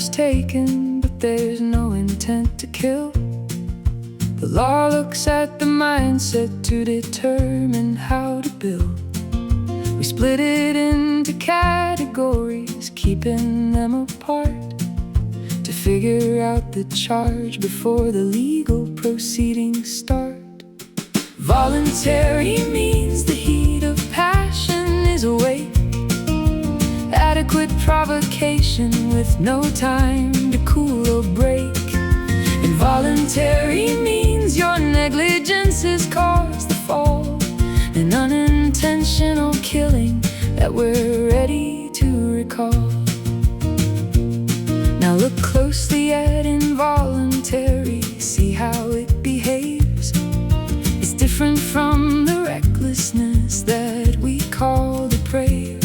was taken, but there's no intent to kill. The law looks at the mindset to determine how to build. We split it into categories, keeping them apart, to figure out the charge before the legal proceedings start. Voluntary means the heat of passion is awake. Adequate provocation with no time to cool or break. Involuntary means your negligence has caused the fall, an unintentional killing that we're ready to recall. Now look closely at involuntary, see how it behaves. It's different from the recklessness that we call depraved.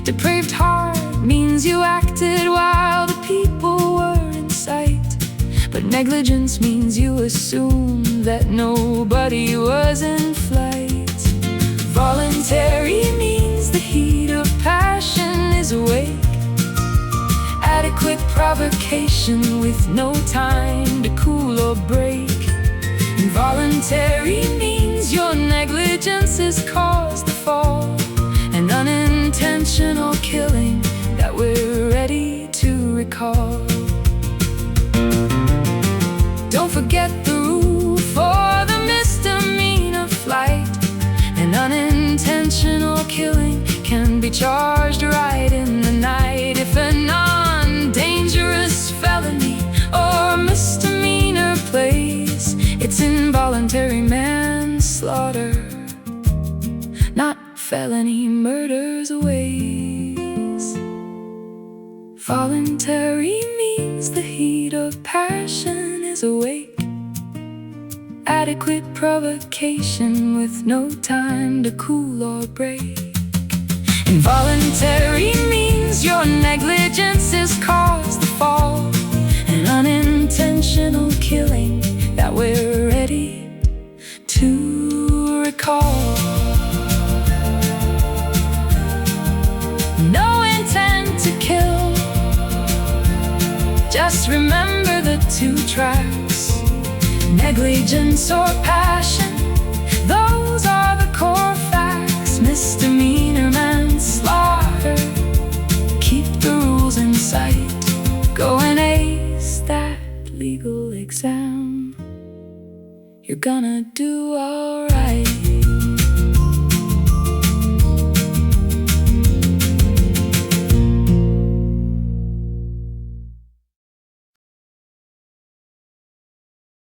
Depraved heart means you acted while the people were in sight, but negligence means you assumed that nobody was in flight. Voluntary means the heat of passion is awake. Adequate provocation with no time to cool or break. Involuntary means your negligence has caused the fall, an unintentional killing that we're ready to recall. Don't forget the rule for the misdemeanor flight. An unintentional killing can be charged right in the night. If a non-dangerous felony or misdemeanor plays, it's involuntary manslaughter, not felony murder's ways. Voluntary means the heat of passion is awake. Adequate provocation with no time to cool or break. Involuntary means your negligence has caused the fall, an unintentional killing that we're ready to recall. No intent to kill, just remember the two tracks. Negligence or passion, those are the core facts. Misdemeanor manslaughter, keep the rules in sight. Go and ace that legal exam, you're gonna do alright.